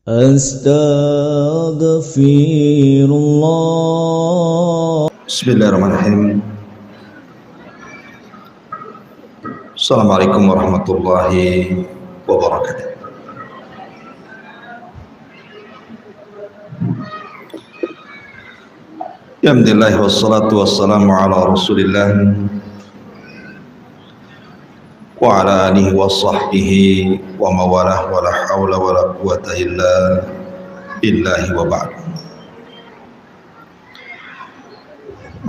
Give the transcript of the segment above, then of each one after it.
Astaghfirullah. Bismillahirrahmanirrahim. Assalamualaikum warahmatullahi wabarakatuh. Alhamdulillah wassalatu wassalamu ala Rasulillah wa ala alihi wa sahbihi wa mawalah wa la hawla wa la quwata illa billahi wa ba'd.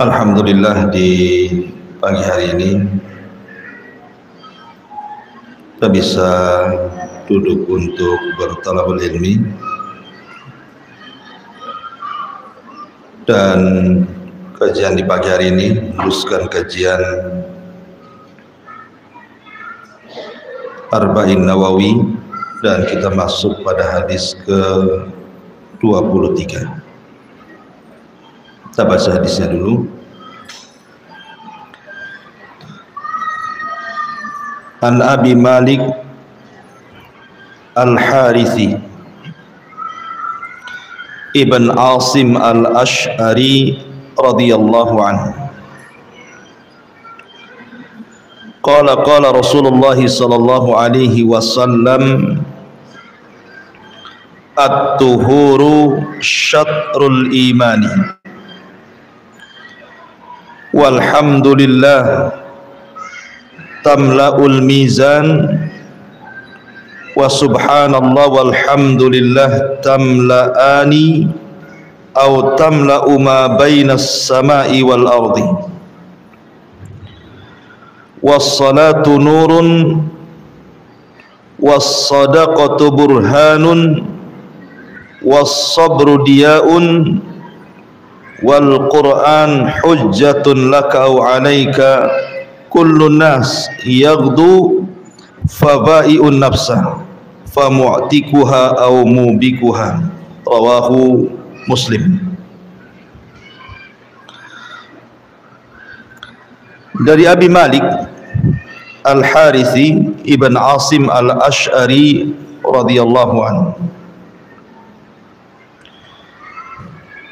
Alhamdulillah, di pagi hari ini kita bisa duduk untuk bertalabul ilmi dan kajian di pagi hari ini meneruskan kajian Arba'in Nawawi, dan kita masuk pada hadis ke-23. Kita baca hadisnya dulu. An Abi Malik Al-Harithi Ibn Asim Al-Ash'ari radhiyallahu anhu qala qala Rasulullah sallallahu alaihi wasallam at-tuhuru syatrul imani walhamdulillah tamla'ul mizan wa subhanallah walhamdulillah tamla'ani aw tamla'u ma bainas sama'i wal ardi was-salatu nurun was-sadaqatu burhanun was-sabru diya'un wal Qur'an hujjatun laka aw 'alaika kullu nas yaghdu faba'i'un nafsa famu'tikuha aw mubikuha. Rawahu Muslim. Dari Abi Malik Al-Harithi Ibn Asim Al-Ash'ari radhiyallahu anhu.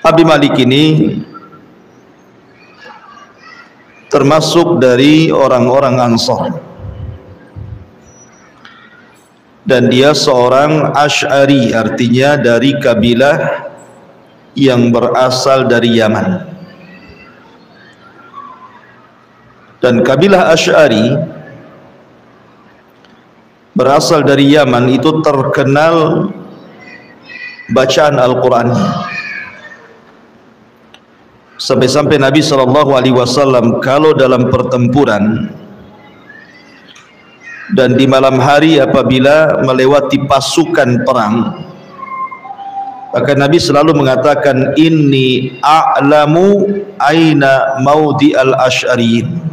Abi Malik ini termasuk dari orang-orang Ansar, dan dia seorang Ash'ari, artinya dari kabilah yang berasal dari Yaman. Dan kabilah Ash'ari berasal dari Yaman itu terkenal bacaan Al-Qur'annya, sampai-sampai Nabi SAW kalau dalam pertempuran dan di malam hari apabila melewati pasukan perang, maka Nabi selalu mengatakan, inni a'lamu aina maudi al-ash'ariyin.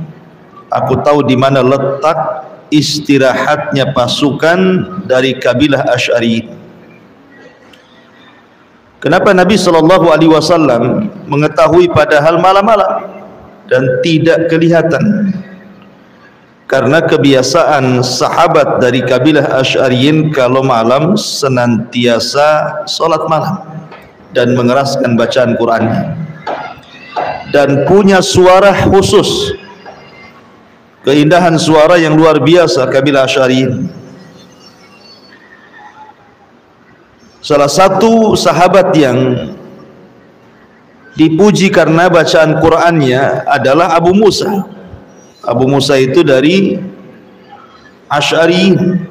Aku tahu di mana letak istirahatnya pasukan dari kabilah Ash'ari. Kenapa Nabi SAW mengetahui padahal malam-malam dan tidak kelihatan? Karena kebiasaan sahabat dari kabilah Ash'ariyin kalau malam senantiasa sholat malam dan mengeraskan bacaan Qur'annya, dan punya suara khusus, keindahan suara yang luar biasa kabilah Ash'ariyin. Salah satu sahabat yang dipuji karena bacaan Qur'annya adalah Abu Musa. Abu Musa itu dari Ash'ariyin.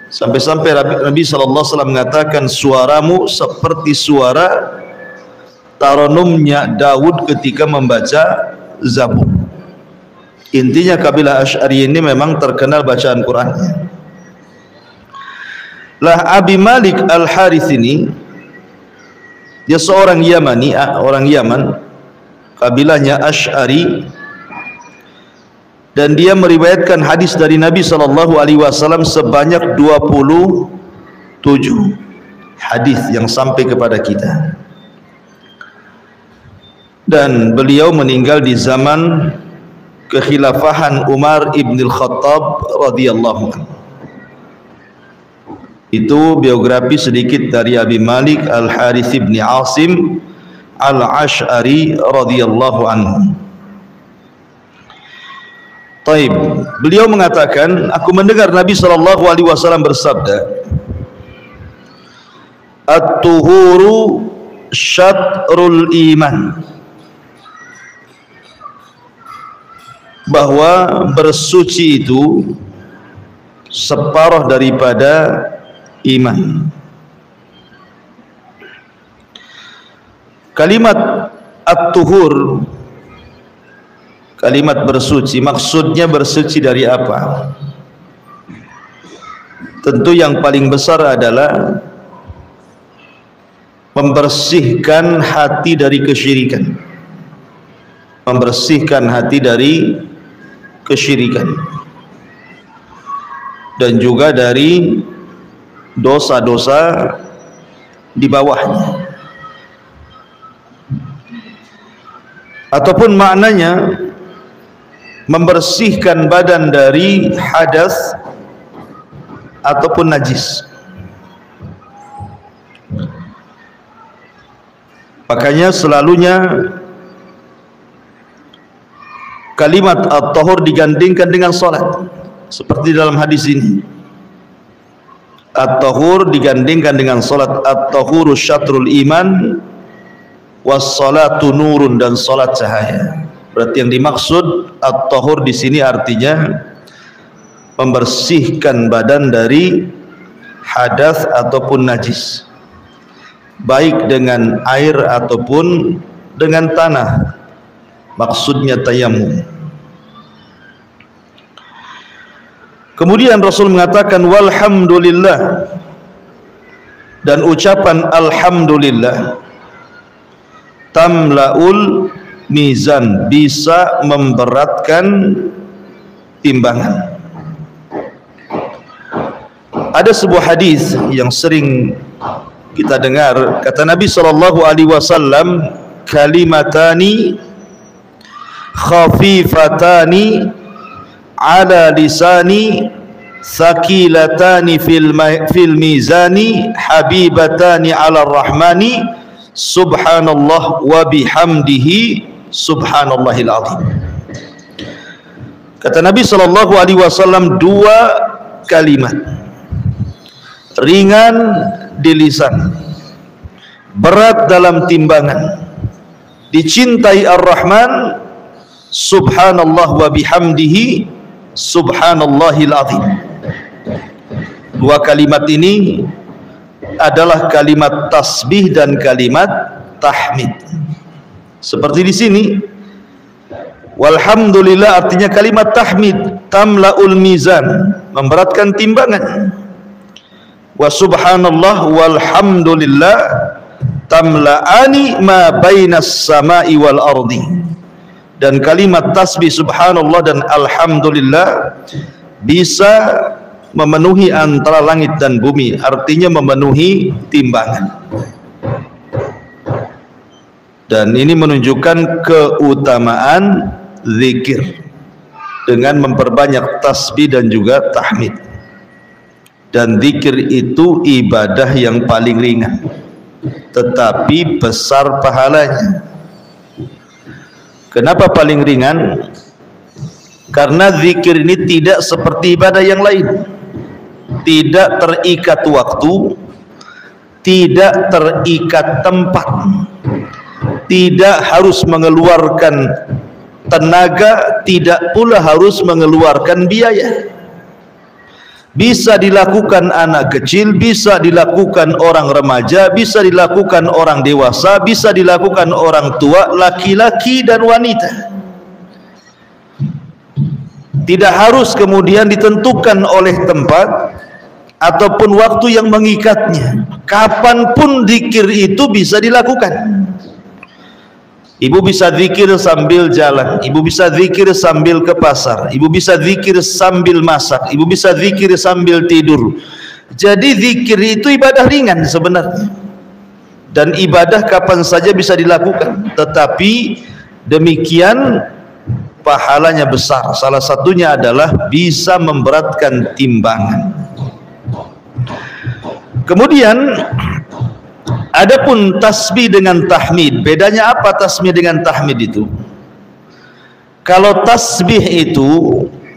Sampai-sampai Nabi SAW mengatakan, suaramu seperti suara taranumnya Daud ketika membaca Zabur. Intinya kabilah Ash'ari ini memang terkenal bacaan Qur'annya. Lah Abi Malik Al-Harith ini, dia seorang Yamani, orang Yaman, kabilahnya Ash'ari, dan dia meriwayatkan hadis dari Nabi SAW sebanyak 27 hadis yang sampai kepada kita. Dan beliau meninggal di zaman kekhilafahan Umar ibn al-Khattab radhiyallahu anhu. Itu biografi sedikit dari Abi Malik Al-Harith bin Asim Al-Ash'ari radhiyallahu anhu. Taib. Beliau mengatakan, aku mendengar Nabi SAW bersabda, At-tuhuru syatrul iman, bahwa bersuci itu separuh daripada iman. Kalimat at-tuhur, kalimat bersuci, maksudnya bersuci dari apa? Tentu yang paling besar adalah membersihkan hati dari kesyirikan, membersihkan hati dari kesyirikan, dan juga dari dosa-dosa di bawahnya. Ataupun maknanya membersihkan badan dari hadas ataupun najis. Makanya selalunya kalimat at-tahur digandingkan dengan salat, seperti dalam hadis ini. At-tahur digandingkan dengan salat. At-tahuru syatrul iman was-salatu nurun, dan salat cahaya. Berarti yang dimaksud at-tahur di sini artinya membersihkan badan dari hadas ataupun najis, baik dengan air ataupun dengan tanah. Maksudnya tayamum. Kemudian Rasul mengatakan walhamdulillah, dan ucapan alhamdulillah tamlaul mizan, bisa memberatkan timbangan. Ada sebuah hadis yang sering kita dengar, kata Nabi SAW, kalimatani khafifatani ala lisani thaqilatani fil mizani habibatani ala rahmani subhanallah wa bihamdihi subhanallahil azim. Kata Nabi SAW, dua kalimat ringan di lisan, berat dalam timbangan, dicintai Ar-Rahman, subhanallah wa bihamdihi subhanallahil azim. Dua kalimat ini adalah kalimat tasbih dan kalimat tahmid. Seperti di sini, walhamdulillah artinya kalimat tahmid, tamlaul mizan, memberatkan timbangan. Wa subhanallah walhamdulillah tamla'ani ma bainas samai wal ardi, dan kalimat tasbih subhanallah dan alhamdulillah bisa memenuhi antara langit dan bumi, artinya memenuhi timbangan. Dan ini menunjukkan keutamaan zikir dengan memperbanyak tasbih dan juga tahmid. Dan zikir itu ibadah yang paling ringan, tetapi besar pahalanya. Kenapa paling ringan? Karena zikir ini tidak seperti ibadah yang lain, tidak terikat waktu, tidak terikat tempat, tidak harus mengeluarkan tenaga, tidak pula harus mengeluarkan biaya. Bisa dilakukan anak kecil, bisa dilakukan orang remaja, bisa dilakukan orang dewasa, bisa dilakukan orang tua, laki-laki dan wanita. Tidak harus kemudian ditentukan oleh tempat ataupun waktu yang mengikatnya. Kapanpun zikir itu bisa dilakukan. Ibu bisa zikir sambil jalan, ibu bisa zikir sambil ke pasar, ibu bisa zikir sambil masak, ibu bisa zikir sambil tidur. Jadi zikir itu ibadah ringan sebenarnya, dan ibadah kapan saja bisa dilakukan, tetapi demikian pahalanya besar. Salah satunya adalah bisa memberatkan timbangan. Kemudian adapun tasbih dengan tahmid, bedanya apa tasbih dengan tahmid itu? Kalau tasbih itu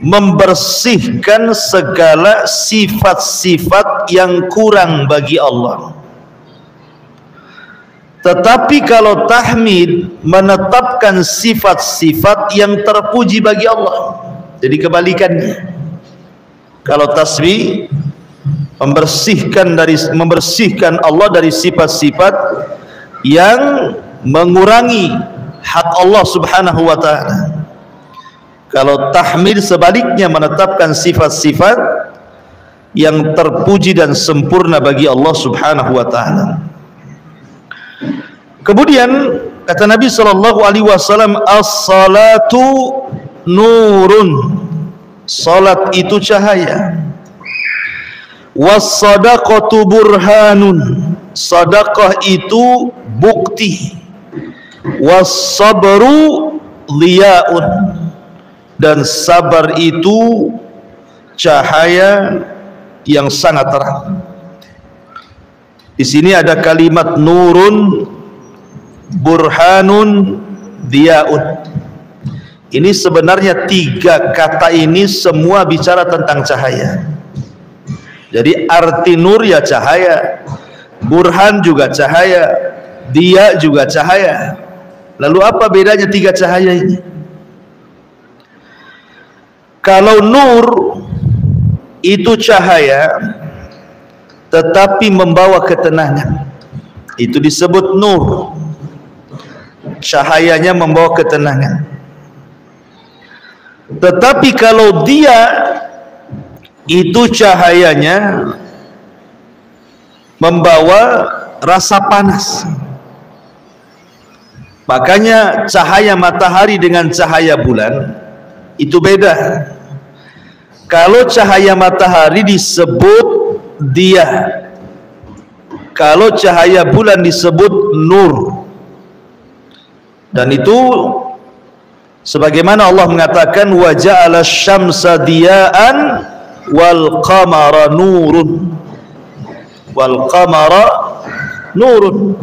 membersihkan segala sifat-sifat yang kurang bagi Allah. Tetapi kalau tahmid menetapkan sifat-sifat yang terpuji bagi Allah. Jadi kebalikannya. Kalau tasbih membersihkan Allah dari sifat-sifat yang mengurangi hak Allah Subhanahu wa taala. Kalau tahmid sebaliknya menetapkan sifat-sifat yang terpuji dan sempurna bagi Allah Subhanahu wa taala. Kemudian kata Nabi sallallahu alaihi wasallam, as-salatu nurun. Salat itu cahaya. Was-sadaqatu burhanun. Sedekah itu bukti. Was-sabru liyaun. Dan sabar itu cahaya yang sangat terang. Di sini ada kalimat nurun, burhanun, diyaun. Ini sebenarnya tiga kata ini semua bicara tentang cahaya. Jadi arti nur ya cahaya, burhan juga cahaya, dia juga cahaya. Lalu apa bedanya tiga cahaya ini? Kalau nur itu cahaya tetapi membawa ketenangan, itu disebut nur. Cahayanya membawa ketenangan. Tetapi kalau dia itu cahayanya membawa rasa panas. Makanya cahaya matahari dengan cahaya bulan itu beda. Kalau cahaya matahari disebut dia, kalau cahaya bulan disebut nur. Dan itu sebagaimana Allah mengatakan wa ja'ala syamsa diya'an wal qamara nurun. Wal qamara nurun.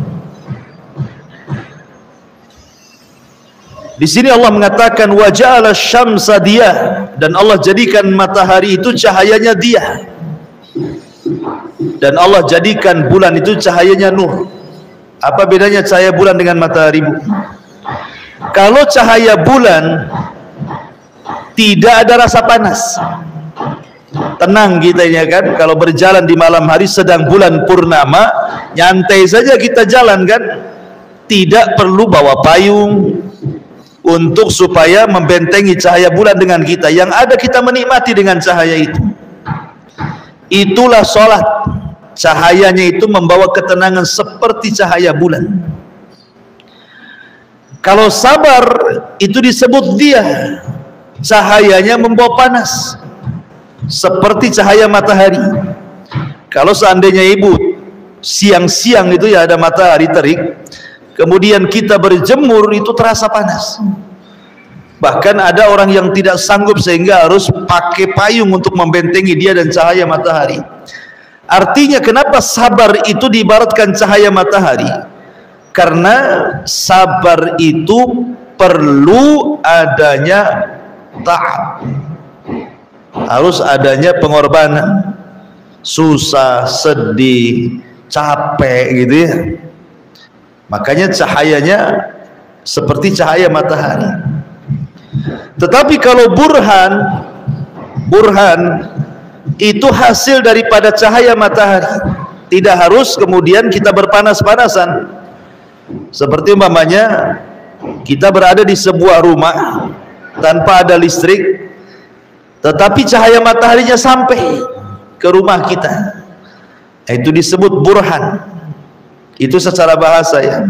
Di sini Allah mengatakan wa ja'ala syamsa diya, dan Allah jadikan matahari itu cahayanya dia. Dan Allah jadikan bulan itu cahayanya nur. Apa bedanya cahaya bulan dengan matahari, Bu? Kalau cahaya bulan tidak ada rasa panas, tenang kita ya kan. Kalau berjalan di malam hari sedang bulan purnama, nyantai saja kita jalan kan, tidak perlu bawa payung untuk supaya membentengi cahaya bulan dengan kita. Yang ada kita menikmati dengan cahaya itu. Itulah sholat. Cahayanya itu membawa ketenangan seperti cahaya bulan. Kalau sabar itu disebut dia, cahayanya membawa panas seperti cahaya matahari. Kalau seandainya ibu siang-siang itu ya ada matahari terik, kemudian kita berjemur itu terasa panas. Bahkan ada orang yang tidak sanggup sehingga harus pakai payung untuk membentengi dia dan cahaya matahari. Artinya kenapa sabar itu diibaratkan cahaya matahari? Karena sabar itu perlu adanya ta'ab, harus adanya pengorbanan, susah, sedih, capek gitu ya. Makanya cahayanya seperti cahaya matahari. Tetapi kalau burhan itu hasil daripada cahaya matahari. Tidak harus kemudian kita berpanas-panasan. Seperti umpamanya kita berada di sebuah rumah tanpa ada listrik, tetapi cahaya mataharinya sampai ke rumah kita. Itu disebut burhan. Itu secara bahasa ya.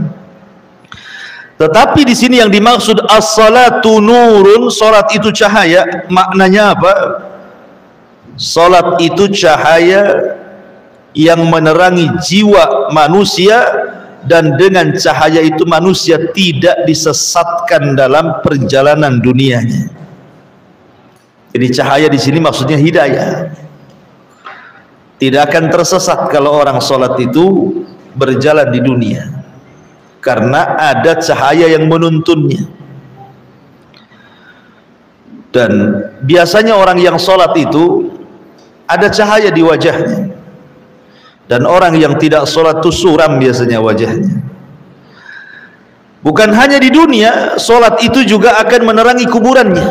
Tetapi di sini yang dimaksud as-salatu nurun, salat itu cahaya, maknanya apa? Salat itu cahaya yang menerangi jiwa manusia, dan dengan cahaya itu manusia tidak disesatkan dalam perjalanan dunianya. Jadi cahaya di sini maksudnya hidayah. tidak akan tersesat kalau orang sholat itu berjalan di dunia, karena ada cahaya yang menuntunnya. Dan biasanya orang yang sholat itu ada cahaya di wajahnya, dan orang yang tidak sholat itu suram biasanya wajahnya. Bukan hanya di dunia, sholat itu juga akan menerangi kuburannya.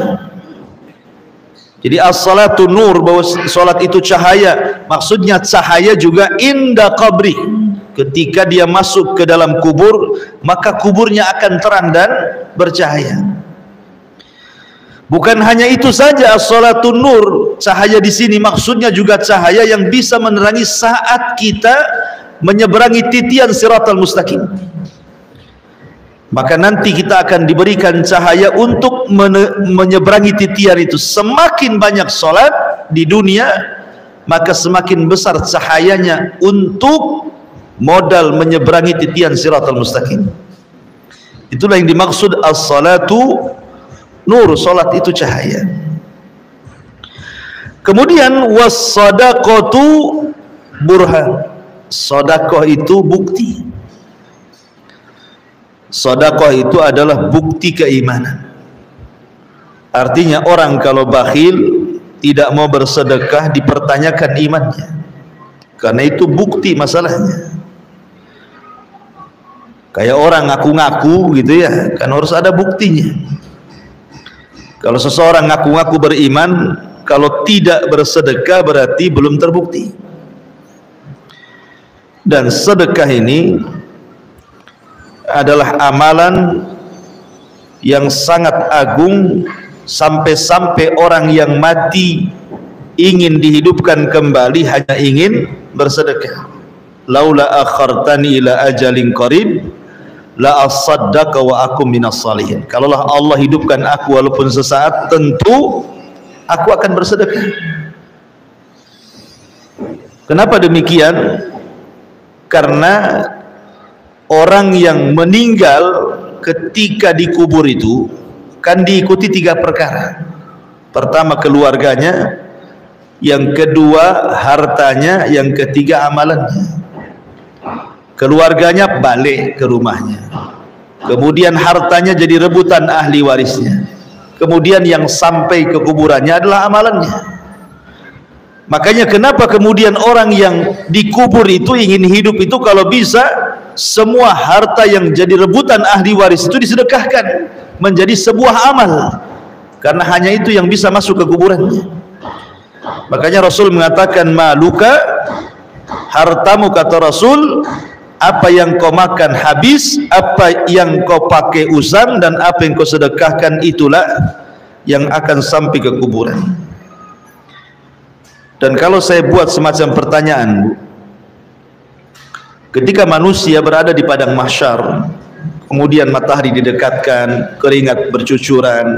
Jadi as-salatu nur, bahwa sholat itu cahaya, maksudnya cahaya juga inda qabri, ketika dia masuk ke dalam kubur, maka kuburnya akan terang dan bercahaya. Bukan hanya itu saja, as-salatu nur, cahaya di sini maksudnya juga cahaya yang bisa menerangi saat kita menyeberangi titian siratal mustaqim. Maka nanti kita akan diberikan cahaya untuk menyeberangi titian itu. Semakin banyak sholat di dunia, maka semakin besar cahayanya untuk modal menyeberangi titian siratal mustaqim. Itulah yang dimaksud as-salatu nur, sholat itu cahaya. Kemudian was-sadaqatu burhan, sedekah itu bukti. Sedekah itu adalah bukti keimanan. Artinya orang kalau bakhil, tidak mau bersedekah, dipertanyakan imannya, karena itu bukti masalahnya. Kayak orang ngaku-ngaku gitu ya, kan harus ada buktinya. Kalau seseorang ngaku-ngaku beriman, kalau tidak bersedekah berarti belum terbukti. Dan sedekah ini adalah amalan yang sangat agung, sampai-sampai orang yang mati ingin dihidupkan kembali hanya ingin bersedekah. Laula akhartani ila ajalin qarib la asaddaqa wa akum minas salihin. Kalaulah Allah hidupkan aku walaupun sesaat, tentu aku akan bersedekah. Kenapa demikian? Karena orang yang meninggal ketika dikubur itu kan diikuti 3 perkara. Pertama keluarganya, yang kedua hartanya, yang ketiga amalannya. Keluarganya balik ke rumahnya, kemudian hartanya jadi rebutan ahli warisnya, kemudian yang sampai ke kuburannya adalah amalannya. Makanya kenapa kemudian orang yang dikubur itu ingin hidup itu kalau bisa semua harta yang jadi rebutan ahli waris itu disedekahkan menjadi sebuah amal, karena hanya itu yang bisa masuk ke kuburannya. Makanya Rasul mengatakan, maluka, hartamu, kata Rasul, apa yang kau makan habis, apa yang kau pakai usang, dan apa yang kau sedekahkan itulah yang akan sampai ke kuburan. Dan kalau saya buat semacam pertanyaan, ketika manusia berada di padang mahsyar, kemudian matahari didekatkan, keringat bercucuran,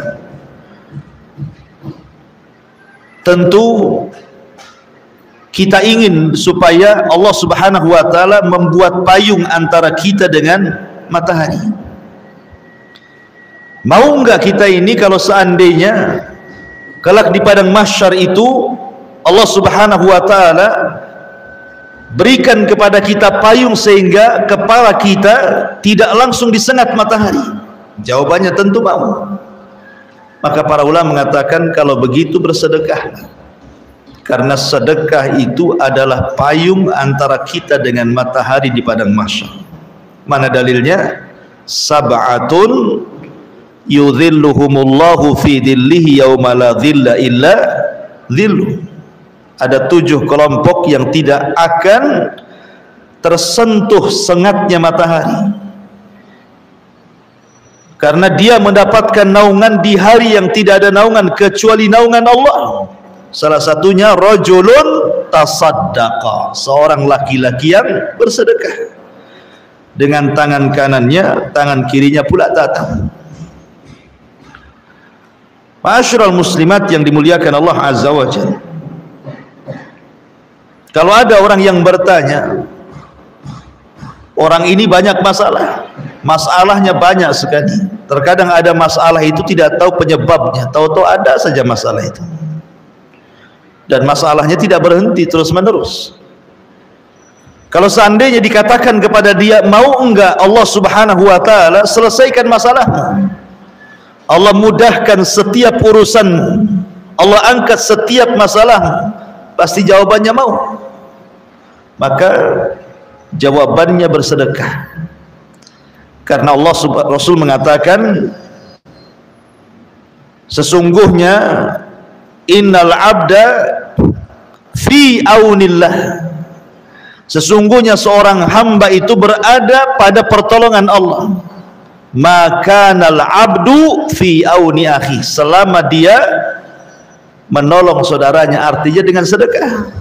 tentu kita ingin supaya Allah Subhanahu wa taala membuat payung antara kita dengan matahari. Mau enggak kita ini kalau seandainya kelak di padang mahsyar itu Allah Subhanahu wa taala berikan kepada kita payung sehingga kepala kita tidak langsung disengat matahari? Jawabannya tentu mau. Maka para ulama mengatakan kalau begitu bersedekah, karena sedekah itu adalah payung antara kita dengan matahari di padang mahsyar. Mana dalilnya? Sab'atun yudhilluhumullahu fi dhillihi yauma la dhilla illa dhilluh. Ada 7 kelompok yang tidak akan tersentuh sengatnya matahari, karena dia mendapatkan naungan di hari yang tidak ada naungan kecuali naungan Allah. Salah satunya rajulun tasaddaqa, seorang laki-laki yang bersedekah, dengan tangan kanannya, tangan kirinya pula datang. Ma'asyiral muslimat yang dimuliakan Allah Azza wa Jalla, kalau ada orang yang bertanya, orang ini banyak masalah, masalahnya banyak sekali, terkadang ada masalah itu tidak tahu penyebabnya, tahu-tahu ada saja masalah itu. dan masalahnya tidak berhenti terus menerus. Kalau seandainya dikatakan kepada dia, mau enggak Allah Subhanahu wa taala selesaikan masalahmu, Allah mudahkan setiap urusanmu, Allah angkat setiap masalahmu, pasti jawabannya mau. Maka jawabannya bersedekah. Karena Rasul mengatakan, sesungguhnya innal abda fi aunillah, sesungguhnya seorang hamba itu berada pada pertolongan Allah. Maka nal abdu fi auni akhi, selama dia menolong saudaranya, artinya dengan sedekah.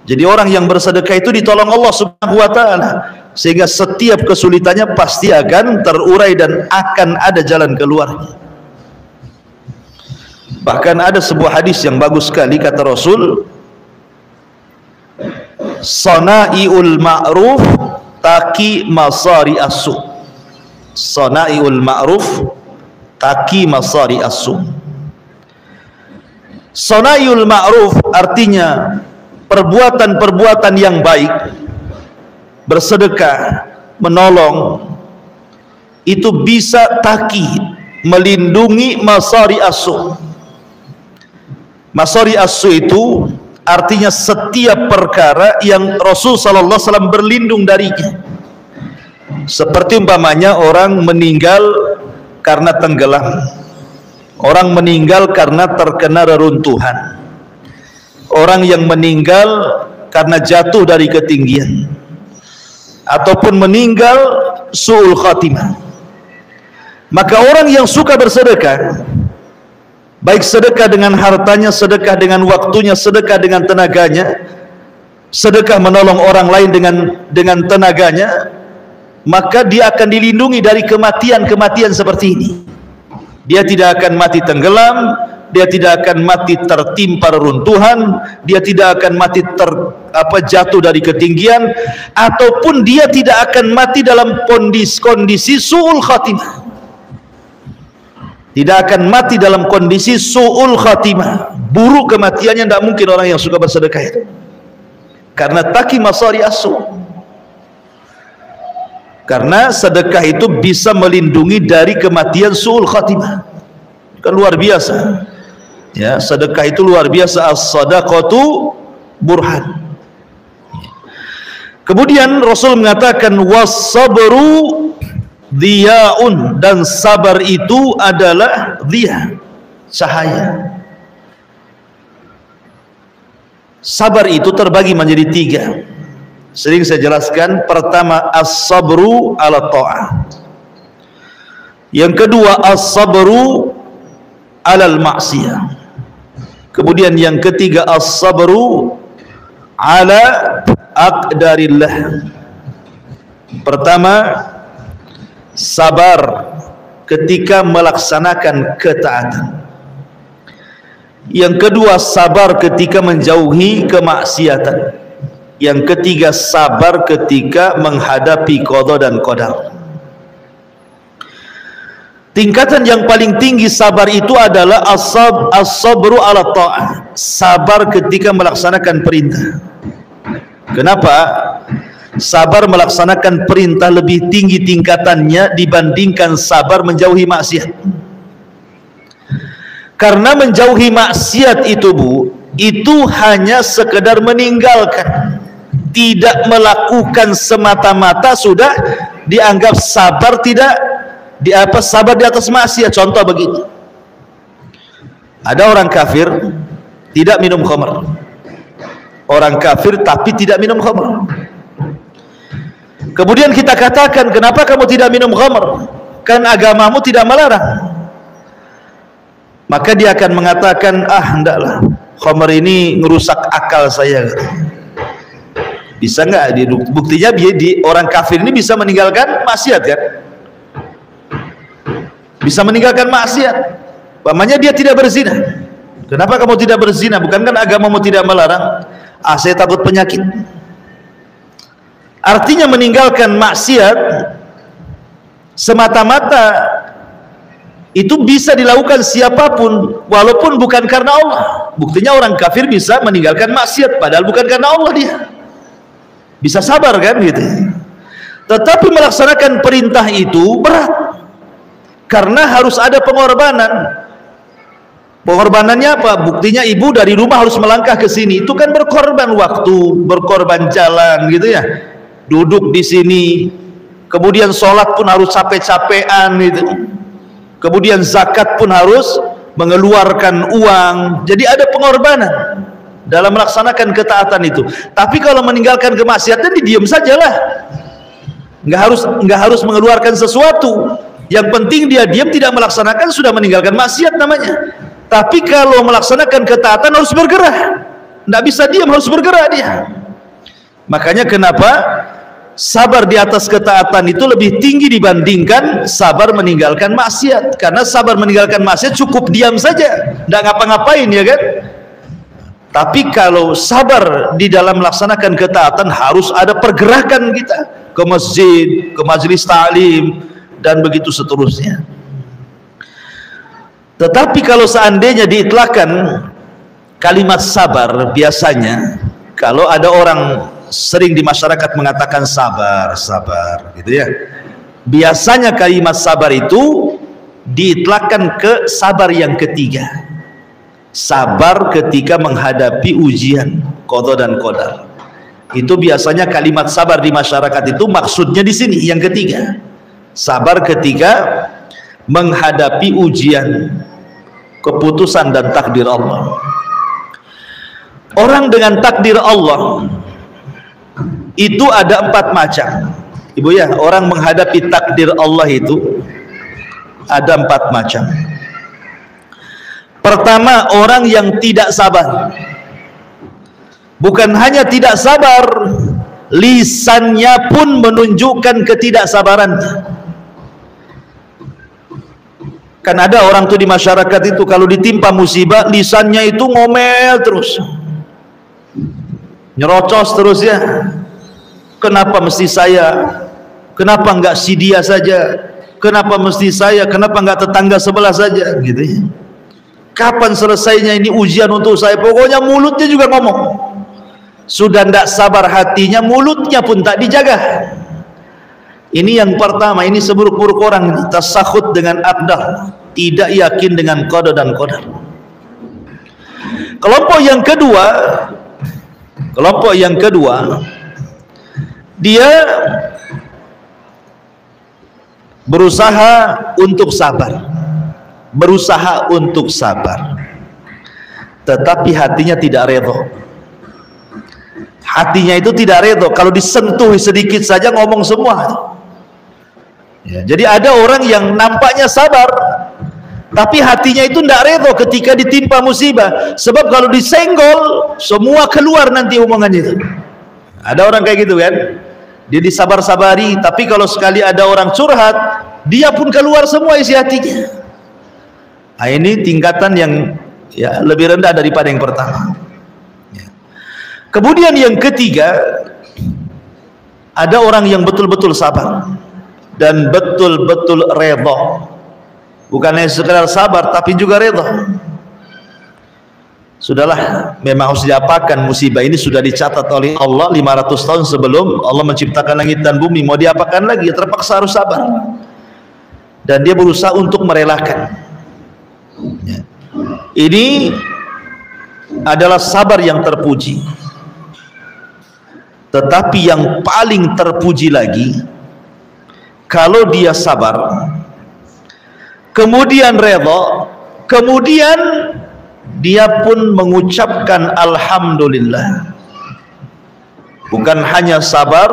Jadi orang yang bersedekah itu ditolong Allah Subhanahu wa taala, sehingga setiap kesulitannya pasti akan terurai dan akan ada jalan keluarnya. Bahkan ada sebuah hadis yang bagus sekali, kata Rasul, sana'iul ma'ruf taki masari as-su. Sana'iul ma'ruf taki masari as-su. Sana'iul ma'ruf artinya perbuatan-perbuatan yang baik, bersedekah, menolong, itu bisa taki, melindungi masari as-su. Masari as-su itu artinya setiap perkara yang Rasul sallallahu alaihi wasallam berlindung darinya. Seperti umpamanya orang meninggal karena tenggelam, orang meninggal karena terkena reruntuhan, orang yang meninggal karena jatuh dari ketinggian, ataupun meninggal su'ul khatimah. Maka orang yang suka bersedekah, baik sedekah dengan hartanya, sedekah dengan waktunya, sedekah dengan tenaganya, sedekah menolong orang lain dengan tenaganya, maka dia akan dilindungi dari kematian-kematian seperti ini. Dia tidak akan mati tenggelam, dia tidak akan mati tertimpa reruntuhan, dia tidak akan mati jatuh dari ketinggian, ataupun dia tidak akan mati dalam kondisi su'ul khatimah. Tidak akan mati dalam kondisi su'ul khatimah, buruk kematiannya. tidak mungkin orang yang suka bersedekah itu, karena taki masari as-su. Karena sedekah itu bisa melindungi dari kematian su'ul khatimah. Kan luar biasa ya, sedekah itu luar biasa. As-sadaqatu burhan. Kemudian Rasul mengatakan was-sabru diyaun, dan sabar itu adalah diya, cahaya. Sabar itu terbagi menjadi tiga, sering saya jelaskan. Pertama, as-sabru ala ta'ah. Yang kedua, as-sabru alal ma'siyah. Kemudian yang ketiga, as-sabru ala aqdarillah. Pertama, sabar ketika melaksanakan ketaatan. Yang kedua, sabar ketika menjauhi kemaksiatan. Yang ketiga, sabar ketika menghadapi qada dan qadar. Tingkatan yang paling tinggi sabar itu adalah as-sabru ala ta'ah, sabar ketika melaksanakan perintah. Kenapa? Sabar melaksanakan perintah lebih tinggi tingkatannya dibandingkan sabar menjauhi maksiat. Karena menjauhi maksiat itu, Bu, itu hanya sekedar meninggalkan, tidak melakukan semata-mata sudah dianggap sabar, tidak sabar di atas maksiat. Contoh begitu, ada orang kafir tidak minum khamr, orang kafir tapi tidak minum khamr. Kemudian kita katakan, kenapa kamu tidak minum khamr? Kan agamamu tidak melarang. Maka dia akan mengatakan, hendaklah, khamr ini ngerusak akal saya. Bisa nggak? Buktinya orang kafir ini bisa meninggalkan maksiat kan? Bisa meninggalkan maksiat. Umpamanya dia tidak berzina. Kenapa kamu tidak berzina? Bukankah agamamu tidak melarang? Saya takut penyakit. Artinya meninggalkan maksiat semata-mata Itu bisa dilakukan siapapun walaupun bukan karena Allah. Buktinya orang kafir bisa meninggalkan maksiat padahal bukan karena Allah dia. Bisa sabar kan gitu. Tetapi melaksanakan perintah itu berat. Karena harus ada pengorbanan. Pengorbanannya apa? Buktinya ibu dari rumah harus melangkah ke sini. Itu kan berkorban waktu, berkorban jalan gitu ya. Duduk di sini. Kemudian sholat pun harus capek-capean gitu. Kemudian zakat pun harus mengeluarkan uang. Jadi ada pengorbanan dalam melaksanakan ketaatan itu. Tapi kalau meninggalkan kemaksiatan, diam sajalah. Nggak harus mengeluarkan sesuatu. Yang penting dia diam, tidak melaksanakan, sudah meninggalkan maksiat namanya. Tapi kalau melaksanakan ketaatan harus bergerak. Nggak bisa diam, harus bergerak dia. Makanya kenapa sabar di atas ketaatan itu lebih tinggi dibandingkan sabar meninggalkan maksiat. Karena sabar meninggalkan maksiat cukup diam saja, nggak ngapa-ngapain ya kan. Tapi kalau sabar di dalam melaksanakan ketaatan harus ada pergerakan kita ke masjid, ke majelis ta'lim dan begitu seterusnya. Tetapi kalau seandainya diitlakkan kalimat sabar, biasanya kalau ada orang sering di masyarakat mengatakan sabar, sabar gitu ya. Biasanya kalimat sabar itu diitlakkan ke sabar yang ketiga. Sabar ketika menghadapi ujian qada dan qadar. Itu biasanya kalimat sabar di masyarakat itu maksudnya di sini yang ketiga. Sabar ketika menghadapi ujian, keputusan dan takdir Allah. Orang dengan takdir Allah itu ada 4 macam, ibu ya. Orang menghadapi takdir Allah itu ada 4 macam. Pertama, orang yang tidak sabar. Bukan hanya tidak sabar, lisannya pun menunjukkan ketidaksabarannya. Kan ada orang tuh di masyarakat itu kalau ditimpa musibah lisannya itu ngomel terus, nyerocos terus ya. Kenapa mesti saya? Kenapa enggak si dia saja? Kenapa mesti saya? Kenapa enggak tetangga sebelah saja? Gitu ya. Kapan selesainya ini ujian untuk saya? Pokoknya mulutnya juga ngomong. Sudah tidak sabar hatinya, mulutnya pun tak dijaga. Ini yang pertama, ini seburuk-buruk orang ini, tasakhut dengan aqdar, tidak yakin dengan qada dan qadar. Kelompok yang kedua, dia berusaha untuk sabar, tetapi hatinya tidak redha. Hatinya itu tidak redha, kalau disentuh sedikit saja ngomong semua ya. Jadi ada orang yang nampaknya sabar, tapi hatinya itu tidak redha ketika ditimpa musibah. Sebab kalau disenggol semua keluar nanti omongan itu. Ada orang kayak gitu kan, dia disabar-sabari, tapi kalau sekali ada orang curhat, dia pun keluar semua isi hatinya. Nah, ini tingkatan yang ya lebih rendah daripada yang pertama ya. Kemudian yang ketiga, ada orang yang betul-betul sabar dan betul-betul redha. Bukan hanya sekedar sabar tapi juga redha. Sudahlah, memang harus diapakan, musibah ini sudah dicatat oleh Allah 500 tahun sebelum Allah menciptakan langit dan bumi. Mau diapakan lagi? Ya terpaksa harus sabar. Dan dia berusaha untuk merelakan ya. Ini adalah sabar yang terpuji. Tetapi yang paling terpuji lagi, kalau dia sabar, kemudian redha, kemudian dia pun mengucapkan alhamdulillah. Bukan hanya sabar,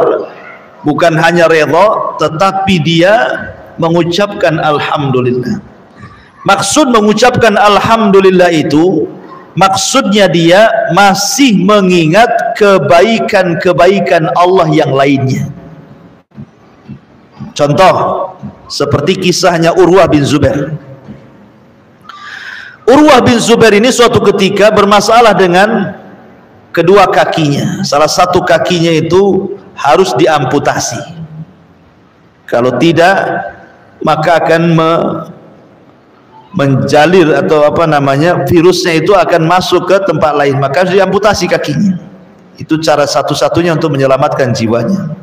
bukan hanya redha, tetapi dia mengucapkan alhamdulillah. Maksud mengucapkan alhamdulillah itu, maksudnya dia masih mengingat kebaikan-kebaikan Allah yang lainnya. Contoh seperti kisahnya Urwah bin Zubair. Urwah bin Zubair ini suatu ketika bermasalah dengan kedua kakinya. Salah satu kakinya itu harus diamputasi. Kalau tidak, maka akan menjalir atau apa namanya, virusnya itu akan masuk ke tempat lain, maka harus diamputasi kakinya. Itu cara satu-satunya untuk menyelamatkan jiwanya.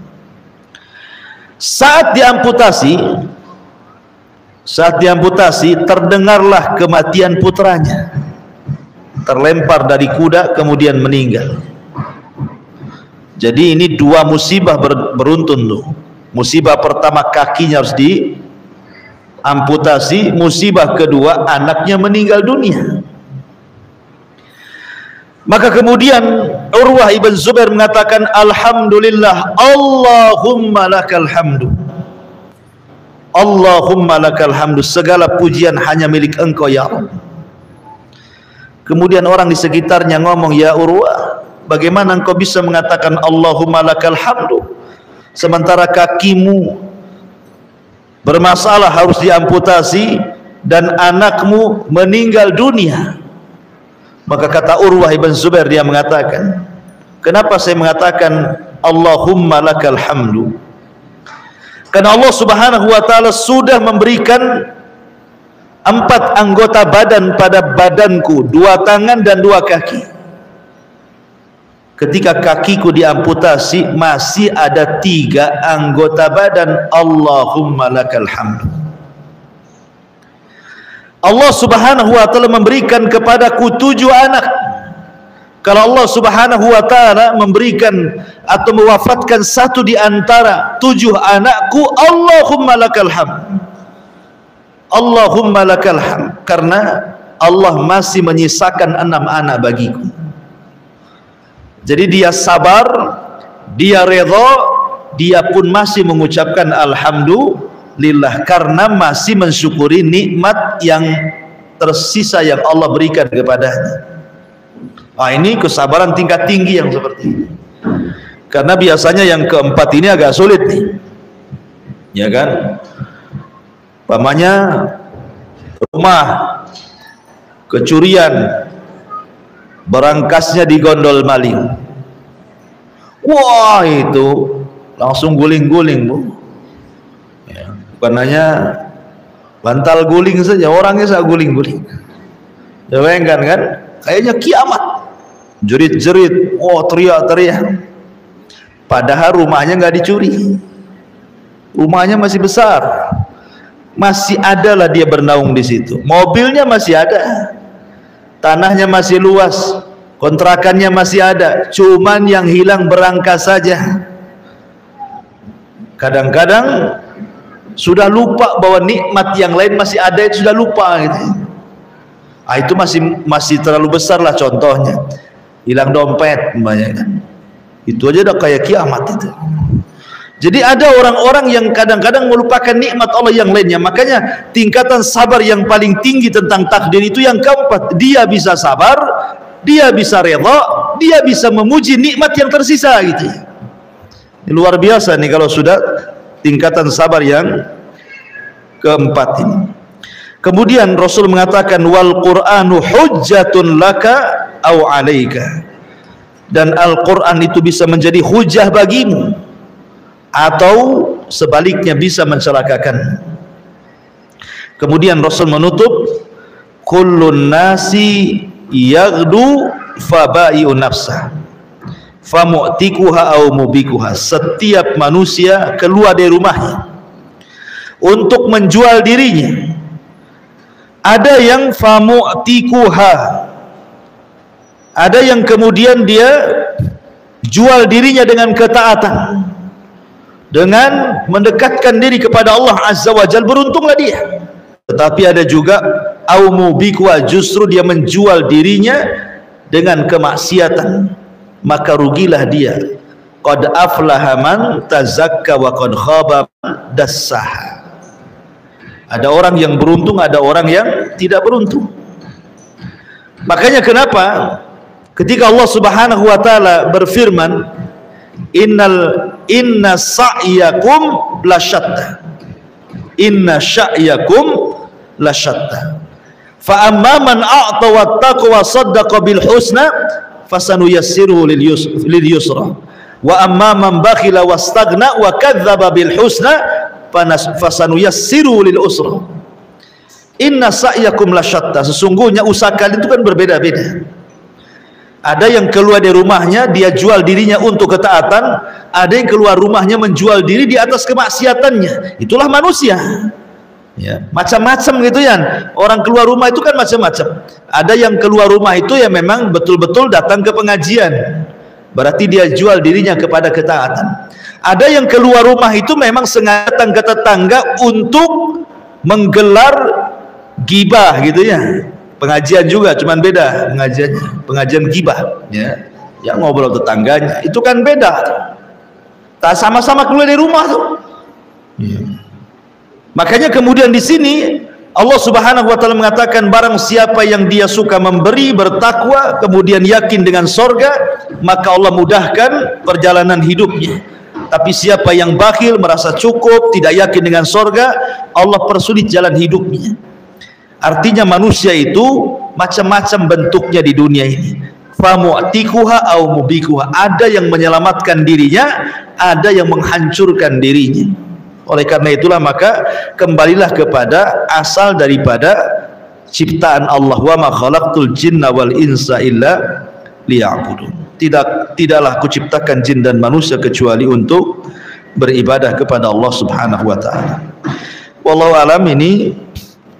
Saat diamputasi terdengarlah kematian putranya, terlempar dari kuda kemudian meninggal. Jadi ini dua musibah beruntun tuh. Musibah pertama kakinya harus diamputasi, musibah kedua anaknya meninggal dunia. Maka kemudian Urwah ibn Zubair mengatakan, alhamdulillah, Allahumma lakal hamdu, Allahumma lakal hamdu, segala pujian hanya milik engkau ya Allah. Kemudian orang di sekitarnya ngomong, ya Urwah, bagaimana engkau bisa mengatakan Allahumma lakal hamdu sementara kakimu bermasalah harus diamputasi dan anakmu meninggal dunia? Maka kata Urwah ibn Zubair, dia mengatakan, kenapa saya mengatakan Allahumma lakal hamdu? Karena Allah subhanahu wa ta'ala sudah memberikan 4 anggota badan pada badanku, 2 tangan dan 2 kaki. Ketika kakiku diamputasi, masih ada 3 anggota badan. Allahumma lakal hamdu. Allah subhanahu wa ta'ala memberikan kepadaku 7 anak. Kalau Allah subhanahu wa ta'ala memberikan atau mewafatkan 1 di antara 7 anakku, Allahumma lakal hamd, Allahumma lakal hamd, karena Allah masih menyisakan 6 anak bagiku. Jadi dia sabar, dia redha, dia pun masih mengucapkan alhamdulillah karena masih mensyukuri nikmat yang tersisa yang Allah berikan kepadanya. Ini kesabaran tingkat tinggi yang seperti ini. Karena biasanya yang keempat ini agak sulit nih, ya kan? Pamannya rumah kecurian, berangkasnya digondol maling. Wah, itu langsung guling-guling, Bu. Ya, bukan hanya bantal guling saja, orangnya saya guling-guling. Ya, bayangkan kan? Kayaknya kiamat. Jerit-jerit, teriak-teriak. Padahal rumahnya nggak dicuri, rumahnya masih besar, masih ada lah dia bernaung di situ. Mobilnya masih ada, tanahnya masih luas, kontrakannya masih ada. Cuman yang hilang berangkas saja. Kadang-kadang sudah lupa bahwa nikmat yang lain masih ada, itu sudah lupa gitu. Itu masih terlalu besar lah contohnya. Hilang dompet banyak kan, itu aja udah kayak kiamat itu. Jadi ada orang-orang yang kadang-kadang melupakan nikmat Allah yang lainnya. Makanya tingkatan sabar yang paling tinggi tentang takdir itu yang keempat. Dia bisa sabar, dia bisa redha, dia bisa memuji nikmat yang tersisa gitu. Ini luar biasa nih kalau sudah tingkatan sabar yang keempat ini. Kemudian Rasul mengatakan, wal Qur'anu hujjatun laka au alaika, dan Al-Quran itu bisa menjadi hujah bagimu atau sebaliknya bisa mencelakakan. Kemudian Rasul menutup, kullun nasi yaghdu fabai'u nafsah famu'tikuha au mubikuha, setiap manusia keluar dari rumahnya untuk menjual dirinya. Ada yang famu'tikuha, ada yang kemudian dia jual dirinya dengan ketaatan, dengan mendekatkan diri kepada Allah Azza wa Jalla, beruntunglah dia. Tetapi ada juga aumubikwa, justru dia menjual dirinya dengan kemaksiatan, maka rugilah dia. Qad aflaha man tazakka wa qad khaba man dassaha. Ada orang yang beruntung, ada orang yang tidak beruntung. Makanya kenapa ketika Allah Subhanahu wa taala berfirman, inna sa'yakum lasyatta, inna sa'yakum lasyatta, fa amma man a'ta wattaqa wa saddaqa bil husna fasanuyassiruhu lil yusra, wa amma man bakhila wastaghna wa kadzdzaba bil husna fasanuyassiruhu lil usra. Inna sa'yakum lasyatta, sesungguhnya usaha kalian itu kan berbeda-beda. Ada yang keluar dari rumahnya dia jual dirinya untuk ketaatan, ada yang keluar rumahnya menjual diri di atas kemaksiatannya. Itulah manusia. Ya, macam-macam gitu ya. Orang keluar rumah itu kan macam-macam. Ada yang keluar rumah itu ya memang betul-betul datang ke pengajian, berarti dia jual dirinya kepada ketaatan. Ada yang keluar rumah itu memang sengaja datang ke tetangga untuk menggelar gibah gitu ya. Pengajian juga, cuman beda pengajiannya, pengajian gibah ya. Ya ngobrol tetangganya, itu kan beda. Tak sama-sama keluar dari rumah tuh. Ya. Makanya kemudian di sini Allah Subhanahu wa taala mengatakan, barang siapa yang dia suka memberi, bertakwa, kemudian yakin dengan sorga, maka Allah mudahkan perjalanan hidupnya. Tapi siapa yang bakhil, merasa cukup, tidak yakin dengan sorga, Allah persulit jalan hidupnya. Artinya manusia itu macam-macam bentuknya di dunia ini. Famu'tikuha au mubikuha. Ada yang menyelamatkan dirinya, ada yang menghancurkan dirinya. Oleh karena itulah maka kembalilah kepada asal daripada ciptaan Allah, wa ma khalaqtul jinna wal insa illa liya'budun. Tidaklah kuciptakan jin dan manusia kecuali untuk beribadah kepada Allah Subhanahu wa taala. Wallahu alam. Ini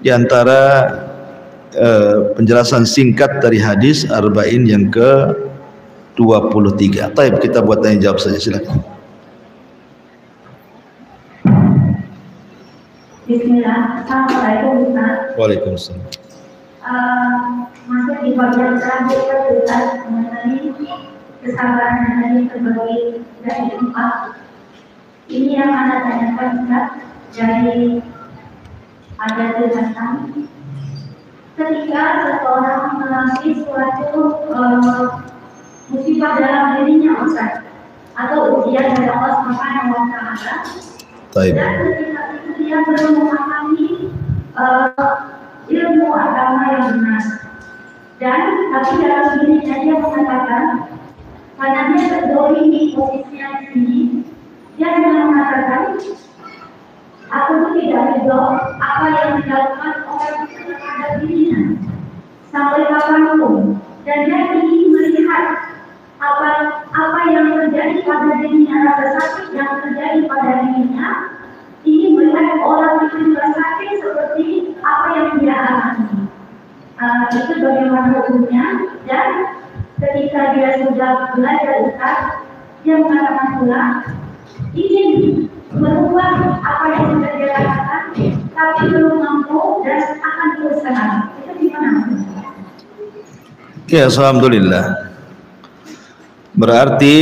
diantara penjelasan singkat dari hadis Arba'in yang ke-23. Baik, kita buat tanya jawab saja, silakan. Bismillah, Assalamualaikum Ustaz. Waalaikumsalam. Masih di bagian terakhir Ustaz mengenai kesabaran yang tadi terbagi dari 4. Ini yang Anda tanyakan Ustaz dari ada tulisan. Ketika seseorang mengalami suatu musibah dalam dirinya Ustaz, atau ujian dari Allah Subhanahu wa taala. Dan ketika itu dia belum memahami ilmu agama yang benar, dan tapi dalam dirinya dia mengatakan, karena dia terdolimi posisinya di sini, dia dengan mengatakan, aku tidak ridho apa yang dilakukan orang terhadap dirinya sampai kapanpun, dan dia ingin melihat apa yang terjadi pada dirinya, rasa sakit yang terjadi pada dirinya, ingin melihat orang itu juga sakit seperti apa yang dia alami. Itu bagaimana hukumnya. Dan ketika dia sudah belajar Ustaz, dia mengatakan pula ingin merubah apa yang sudah dia lakukan, tapi belum mampu dan akan berusaha. Itu gimana? Ya, alhamdulillah. Berarti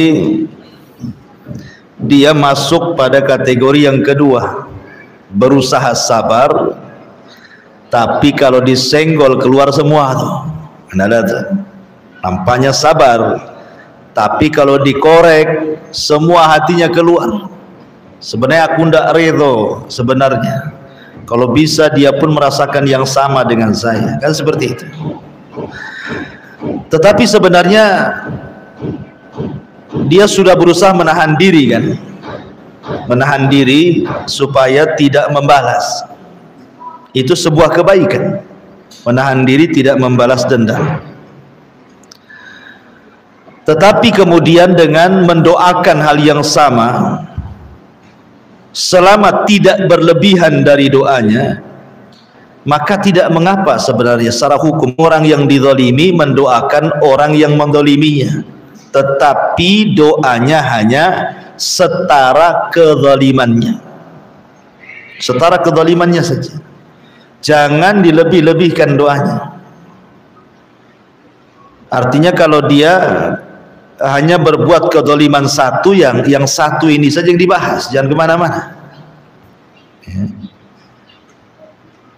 dia masuk pada kategori yang kedua, berusaha sabar, tapi kalau disenggol keluar semua tuh. Nampaknya sabar, tapi kalau dikorek semua hatinya keluar. Sebenarnya aku tidak ridho sebenarnya. Kalau bisa dia pun merasakan yang sama dengan saya, kan seperti itu. Tetapi sebenarnya dia sudah berusaha menahan diri kan, menahan diri supaya tidak membalas. Itu sebuah kebaikan, menahan diri tidak membalas dendam. Tetapi kemudian dengan mendoakan hal yang sama, selama tidak berlebihan dari doanya, maka tidak mengapa sebenarnya secara hukum orang yang dizalimi mendoakan orang yang menzaliminya. Tetapi doanya hanya setara kezalimannya, setara kezalimannya saja, jangan dilebih-lebihkan doanya. Artinya kalau dia hanya berbuat kezaliman satu, yang satu ini saja yang dibahas, jangan kemana-mana.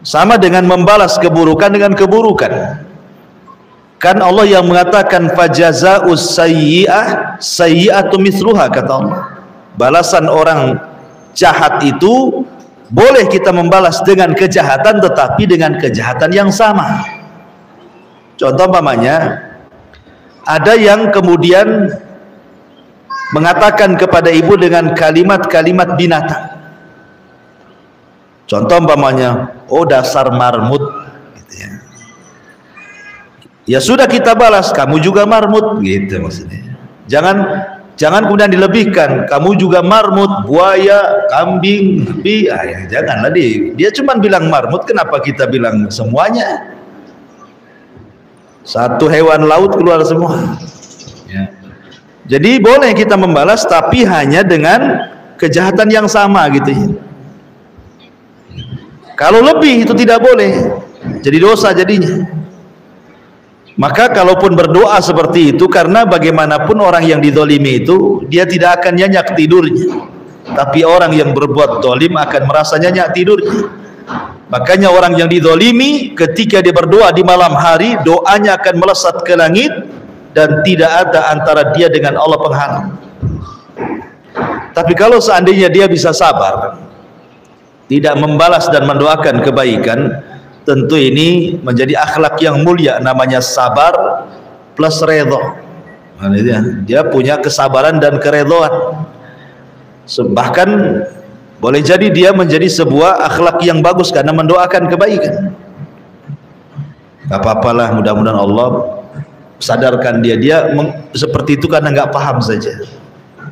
Sama dengan membalas keburukan dengan keburukan. Kan Allah yang mengatakan fajazaa'us sayyi'ah sayyi'atu mithluha, kata Allah. Balasan orang jahat itu boleh kita membalas dengan kejahatan, tetapi dengan kejahatan yang sama. Contoh umpamanya, ada yang kemudian mengatakan kepada ibu dengan kalimat-kalimat binatang. Contoh umpamanya, oh dasar marmut, gitu ya. Ya sudah kita balas, kamu juga marmut, gitu maksudnya. Jangan kemudian dilebihkan, kamu juga marmut, buaya, kambing, babi. Ya, janganlah dia cuma bilang marmut, kenapa kita bilang semuanya? Satu hewan laut keluar semua. Ya. Jadi boleh kita membalas, tapi hanya dengan kejahatan yang sama gitu ya. Kalau lebih itu tidak boleh, jadi dosa jadinya. Maka kalaupun berdoa seperti itu, karena bagaimanapun orang yang dizalimi itu dia tidak akan nyenyak tidurnya, tapi orang yang berbuat zalim akan merasa nyenyak tidurnya. Makanya orang yang dizalimi ketika dia berdoa di malam hari, doanya akan melesat ke langit dan tidak ada antara dia dengan Allah penghalang. Tapi kalau seandainya dia bisa sabar, tidak membalas dan mendoakan kebaikan, tentu ini menjadi akhlak yang mulia, namanya sabar plus redha. Dia punya kesabaran dan keredhaan. Bahkan boleh jadi dia menjadi sebuah akhlak yang bagus karena mendoakan kebaikan. Gak apa-apalah, mudah-mudahan Allah sadarkan dia seperti itu karena nggak paham saja.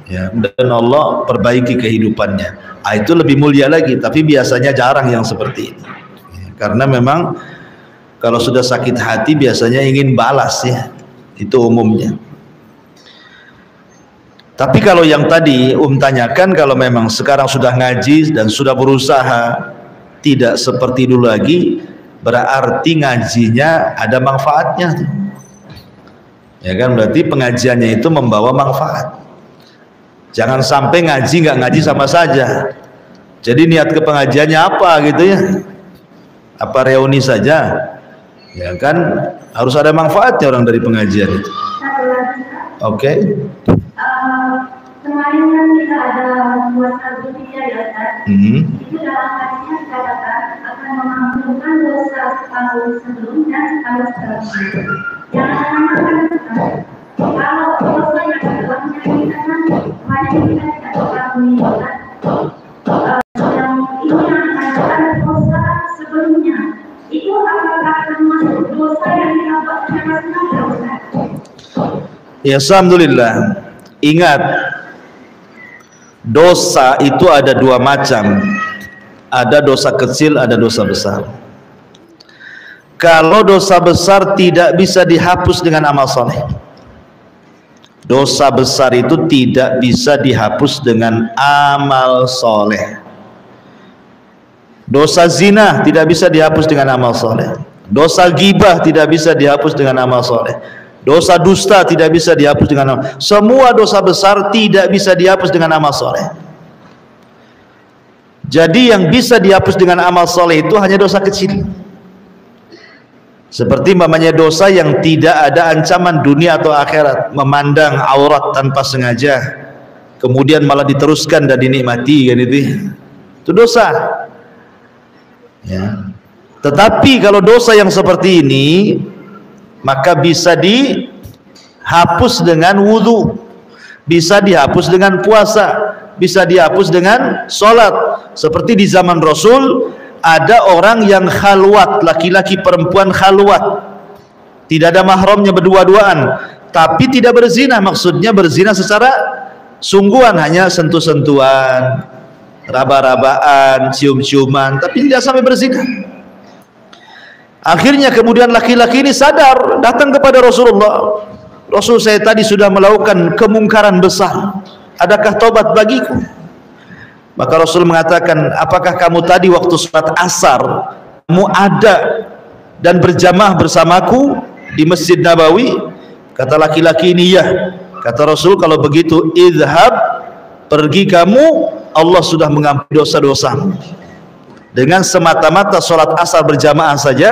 Ya, dan Allah perbaiki kehidupannya. Itu lebih mulia lagi, tapi biasanya jarang yang seperti ini. Ya, karena memang kalau sudah sakit hati biasanya ingin balas ya, itu umumnya. Tapi kalau yang tadi tanyakan, kalau memang sekarang sudah ngaji dan sudah berusaha tidak seperti dulu lagi, berarti ngajinya ada manfaatnya. Ya kan, berarti pengajiannya itu membawa manfaat. Jangan sampai ngaji nggak ngaji sama saja. Jadi niat ke pengajiannya apa gitu ya? Apa reuni saja? Ya kan harus ada manfaatnya orang dari pengajian itu. Oke. Kemarin kan kita ada puasa berpikir ya Ustaz. Itu dalam hadisnya dikatakan akan mengampunkan dosa setahun sebelumnya setahun setelahnya. Jangan samakan kalau dosa yang sebelumnya kita kan hanya kita tidak dapat meninggalkan yang ini yang adalah dosa sebelumnya. Itu apakah termasuk dosa yang kita buat secara sengaja Ustaz? Ya, alhamdulillah. Ingat, dosa itu ada dua macam. Ada dosa kecil, ada dosa besar. Kalau dosa besar tidak bisa dihapus dengan amal soleh. Dosa besar itu tidak bisa dihapus dengan amal soleh. Dosa zina tidak bisa dihapus dengan amal soleh. Dosa ghibah tidak bisa dihapus dengan amal soleh. Dosa dusta tidak bisa dihapus dengan amal. Semua dosa besar tidak bisa dihapus dengan amal soleh. Jadi yang bisa dihapus dengan amal soleh itu hanya dosa kecil. Seperti umpamanya dosa yang tidak ada ancaman dunia atau akhirat, memandang aurat tanpa sengaja, kemudian malah diteruskan dan dinikmati, kan itu dosa. Ya. Tetapi kalau dosa yang seperti ini, maka bisa dihapus dengan wudhu, bisa dihapus dengan puasa, bisa dihapus dengan sholat. Seperti di zaman Rasul, ada orang yang khalwat, laki-laki perempuan khalwat, tidak ada mahramnya, berdua-duaan, tapi tidak berzina. Maksudnya berzina secara sungguhan, hanya sentuh-sentuhan, raba-rabaan, cium-ciuman, tapi tidak sampai berzina. Akhirnya kemudian laki-laki ini sadar, datang kepada Rasulullah. Rasul, saya tadi sudah melakukan kemungkaran besar, adakah tobat bagiku? Maka Rasul mengatakan, apakah kamu tadi waktu sholat asar kamu ada dan berjamaah bersamaku di Masjid Nabawi? Kata laki-laki ini, ya. Kata Rasul, kalau begitu idhab, pergi kamu, Allah sudah mengampuni dosa-dosamu. Dengan semata-mata sholat asar berjamaah saja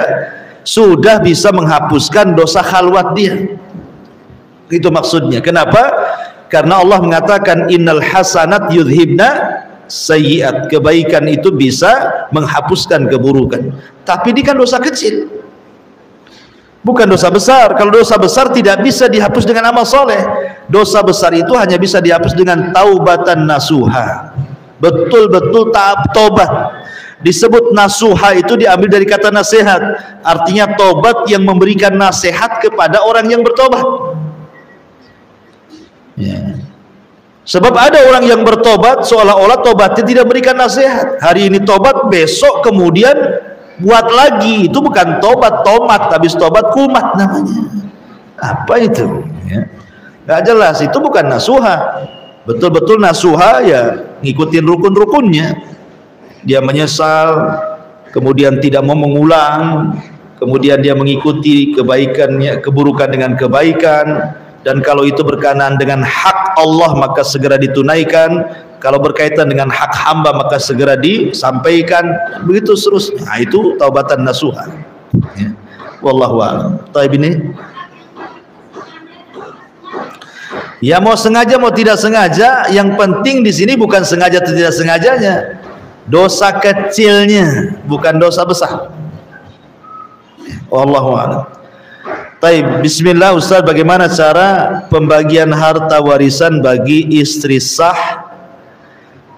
sudah bisa menghapuskan dosa khalwat dia. Itu maksudnya. Kenapa? Karena Allah mengatakan innal hasanat yudhibna sayyiat. Kebaikan itu bisa menghapuskan keburukan. Tapi ini kan dosa kecil, bukan dosa besar. Kalau dosa besar tidak bisa dihapus dengan amal soleh. Dosa besar itu hanya bisa dihapus dengan taubatan nasuha, betul-betul tobat. Disebut nasuha itu diambil dari kata nasihat, artinya tobat yang memberikan nasihat kepada orang yang bertobat. Ya. Sebab ada orang yang bertobat seolah-olah tobatnya tidak berikan nasihat. Hari ini tobat, besok kemudian buat lagi. Itu bukan tobat, tomat. Habis tobat kumat namanya. Apa itu? Ya. Gak jelas. Itu bukan nasuha. Betul-betul nasuha ya ngikutin rukun-rukunnya. Dia menyesal, kemudian tidak mau mengulang, kemudian dia mengikuti kebaikannya, keburukan dengan kebaikan, dan kalau itu berkenaan dengan hak Allah maka segera ditunaikan, kalau berkaitan dengan hak hamba maka segera disampaikan, begitu seterusnya. Nah, itu taubatan nasuha. Ya. Wallahu a'lam. Taib ini. Ya mau sengaja mau tidak sengaja, yang penting di sini bukan sengaja atau tidak sengajanya. Dosa kecilnya, bukan dosa besar. Wallahu a'lam. Baik, bismillah Ustaz, bagaimana cara pembagian harta warisan bagi istri sah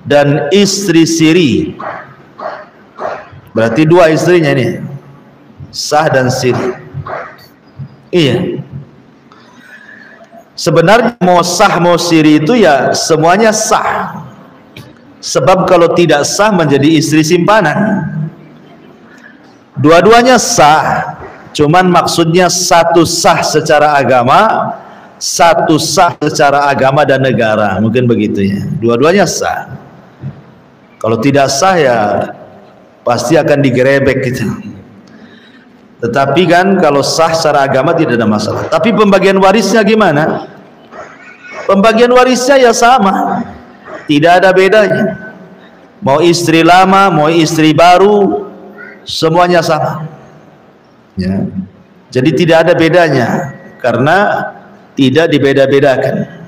dan istri siri? Berarti dua istrinya ini, sah dan siri. Iya. Sebenarnya mau sah mau siri itu ya semuanya sah. Sebab kalau tidak sah menjadi istri simpanan. Dua-duanya sah, cuman maksudnya satu sah secara agama, satu sah secara agama dan negara, mungkin begitu ya. Dua-duanya sah. Kalau tidak sah ya pasti akan digerebek gitu. Tetapi kan kalau sah secara agama tidak ada masalah. Tapi pembagian warisnya gimana? Pembagian warisnya ya sama, tidak ada bedanya. Mau istri lama, mau istri baru, semuanya sama. Ya. Jadi tidak ada bedanya, karena tidak dibeda-bedakan.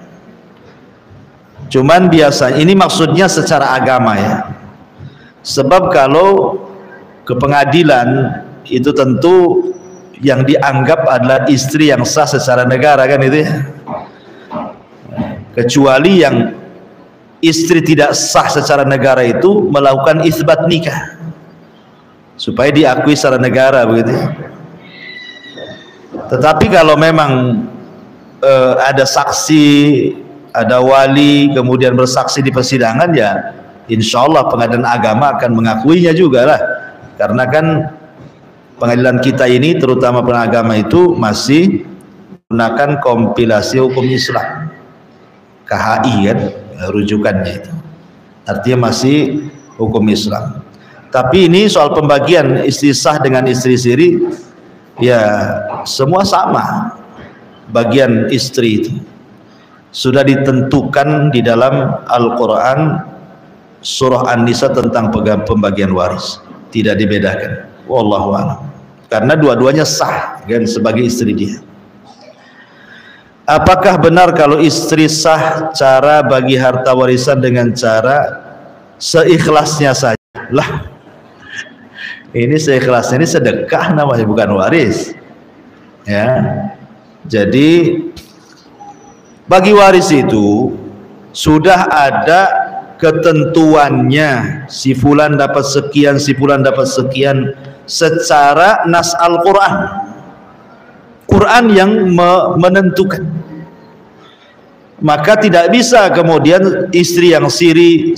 Cuman biasa, ini maksudnya secara agama ya. Sebab kalau ke pengadilan itu tentu yang dianggap adalah istri yang sah secara negara kan itu ya. Kecuali yang istri tidak sah secara negara itu melakukan isbat nikah supaya diakui secara negara begitu. Tetapi kalau memang ada saksi, ada wali kemudian bersaksi di persidangan ya insya Allah pengadilan agama akan mengakuinya juga lah, karena kan pengadilan kita ini terutama pengadilan agama itu masih menggunakan kompilasi hukum Islam, KHI kan rujukannya itu, artinya masih hukum Islam. Tapi ini soal pembagian istri sah dengan istri siri ya semua sama, bagian istri itu sudah ditentukan di dalam Al-Quran surah An-Nisa tentang pembagian waris, tidak dibedakan. Wallahu a'lam. Karena dua-duanya sah kan sebagai istri dia. Apakah benar kalau istri sah cara bagi harta warisan dengan cara seikhlasnya saja? Lah, ini seikhlasnya ini sedekah namanya, bukan waris. Ya. Jadi bagi waris itu sudah ada ketentuannya, si fulan dapat sekian, si fulan dapat sekian secara nas Al-Quran. Quran yang menentukan. Maka tidak bisa kemudian istri yang siri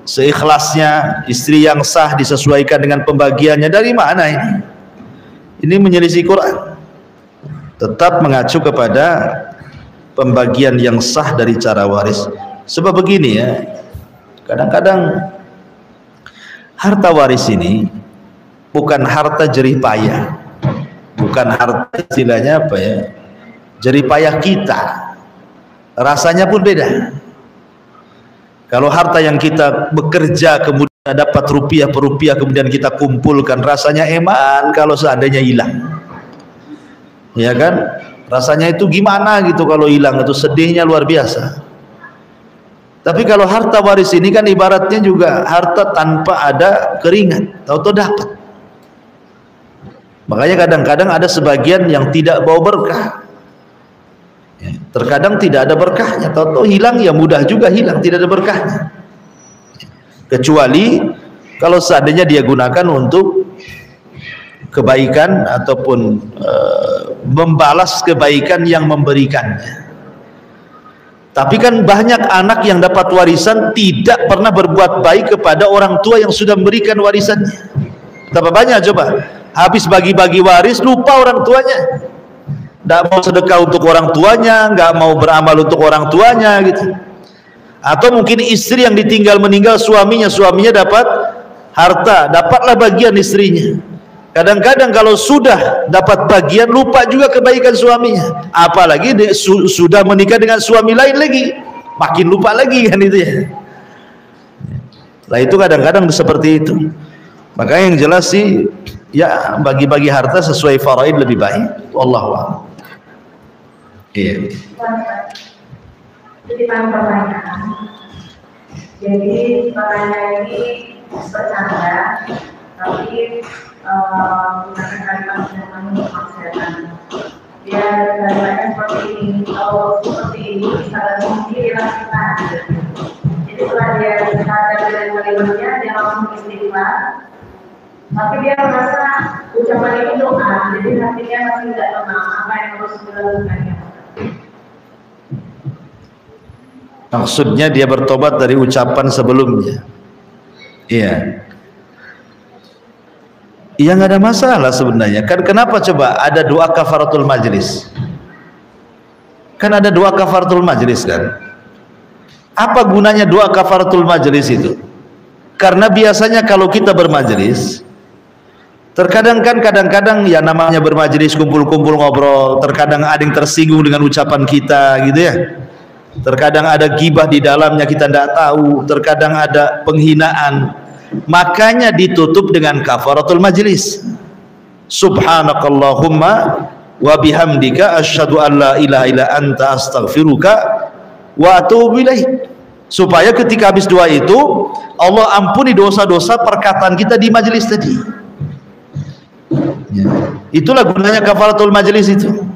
seikhlasnya, istri yang sah disesuaikan dengan pembagiannya. Dari mana ini? Ini menyelisih Quran. Tetap mengacu kepada pembagian yang sah dari cara waris. Sebab begini ya, kadang-kadang harta waris ini bukan harta jerih payah, bukan harta istilahnya apa ya, jerih payah kita, rasanya pun beda. Kalau harta yang kita bekerja kemudian dapat rupiah per rupiah kemudian kita kumpulkan, rasanya eman kalau seandainya hilang, ya kan? Rasanya itu gimana gitu kalau hilang, itu sedihnya luar biasa. Tapi kalau harta waris ini kan ibaratnya juga harta tanpa ada keringat, tahu-tahu dapat. Makanya kadang-kadang ada sebagian yang tidak bawa berkah. Ya, terkadang tidak ada berkahnya, tahu-tahu hilang ya mudah juga hilang, tidak ada berkahnya. Kecuali kalau seandainya dia gunakan untuk kebaikan ataupun membalas kebaikan yang memberikannya. Tapi kan banyak anak yang dapat warisan tidak pernah berbuat baik kepada orang tua yang sudah memberikan warisannya. Betapa banyak coba, habis bagi-bagi waris lupa orang tuanya, tidak mau sedekah untuk orang tuanya, nggak mau beramal untuk orang tuanya gitu. Atau mungkin istri yang ditinggal meninggal suaminya dapat harta, dapatlah bagian istrinya. Kadang-kadang kalau sudah dapat bagian lupa juga kebaikan suaminya, apalagi sudah menikah dengan suami lain lagi, makin lupa lagi kan itu ya. Nah itu kadang-kadang seperti itu. Makanya yang jelas sih ya bagi-bagi harta sesuai faraid lebih baik. Wallahu a'lam. Iya. Jadi pertanyaan. Jadi pertanyaan ini bercanda, tapi menggunakan kalimat yang maksudkan. Dia kalimatnya seperti ini. Kalau seperti ini bisa sendirilah kita. Jadi setelah dia sadar dari kalimatnya, dia langsung istighfar. Tapi dia merasa ucapan itu doa, jadi hatinya masih tidak tenang. Apa yang harus dilakukannya? Maksudnya dia bertobat dari ucapan sebelumnya. Iya. Iya, nggak ada masalah sebenarnya. Kan kenapa coba ada doa kafaratul majlis? Kan ada doa kafaratul majlis kan? Apa gunanya doa kafaratul majlis itu? Karena biasanya kalau kita bermajlis, terkadang kan kadang-kadang ya namanya bermajlis kumpul-kumpul ngobrol, terkadang ada yang tersinggung dengan ucapan kita gitu ya. Terkadang ada gibah di dalamnya kita tidak tahu, terkadang ada penghinaan. Makanya ditutup dengan kafaratul majlis. Subhanakallahumma wa bihamdika asyhadu an la ilaha illa anta astaghfiruka wa atubu ilaik. Supaya ketika habis doa itu Allah ampuni dosa-dosa perkataan kita di majelis tadi. Ya. Itulah gunanya kafaratul majlis itu.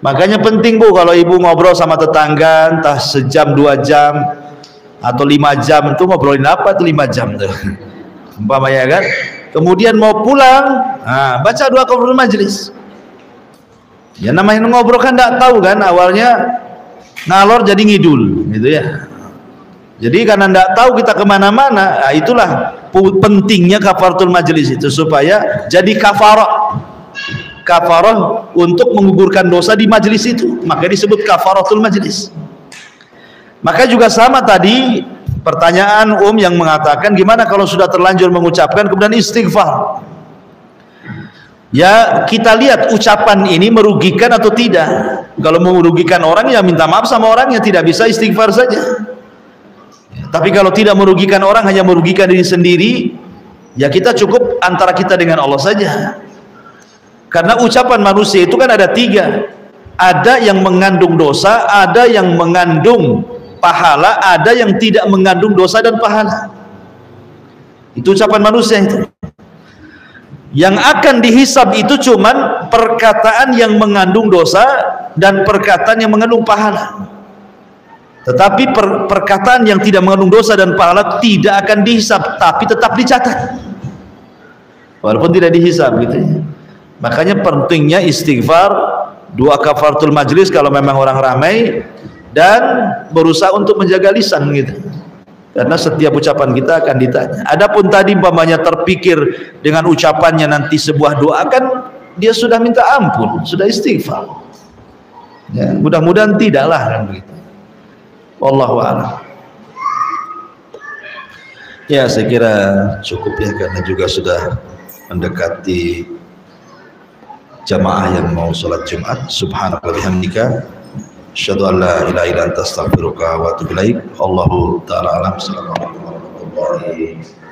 Makanya penting Bu kalau ibu ngobrol sama tetangga entah sejam 2 jam atau 5 jam itu ngobrolin apa tuh 5 jam tuh umpamanya kan, kemudian mau pulang baca doa kafaratul majlis. Ya namanya ngobrol kan tidak tahu kan, awalnya ngalor jadi ngidul gitu ya. Jadi karena tidak tahu kita kemana-mana, itulah pentingnya kafaratul majlis itu supaya jadi kafarah untuk menggugurkan dosa di majlis itu, maka disebut kafaratul majlis. Maka juga sama tadi pertanyaan yang mengatakan gimana kalau sudah terlanjur mengucapkan kemudian istighfar. Ya kita lihat ucapan ini merugikan atau tidak. Kalau merugikan orang ya minta maaf sama orangnya, tidak bisa istighfar saja. Tapi kalau tidak merugikan orang, hanya merugikan diri sendiri, ya kita cukup antara kita dengan Allah saja. Karena ucapan manusia itu kan ada 3. Ada yang mengandung dosa, ada yang mengandung pahala, ada yang tidak mengandung dosa dan pahala. Itu ucapan manusia itu. Yang akan dihisab itu cuman perkataan yang mengandung dosa dan perkataan yang mengandung pahala. Tetapi perkataan yang tidak mengandung dosa dan pahala tidak akan dihisab, tapi tetap dicatat walaupun tidak dihisab gitu ya. Makanya pentingnya istighfar, doa kafaratul majlis kalau memang orang ramai, dan berusaha untuk menjaga lisan gitu. Karena setiap ucapan kita akan ditanya. Adapun tadi umpamanya terpikir dengan ucapannya nanti sebuah doa, kan dia sudah minta ampun, sudah istighfar. Ya, mudah-mudahan tidaklah kan begitu. Wallahu a'lam. Ya saya kira cukup ya, karena juga sudah mendekati jamaah yang mau sholat Jumat. Subhanaka wa bihamdika asyhadu an la ilaha illa anta astaghfiruka wa atubu ilaik. Allahu ta'ala alam. Assalamualaikum warahmatullahi wabarakatuh.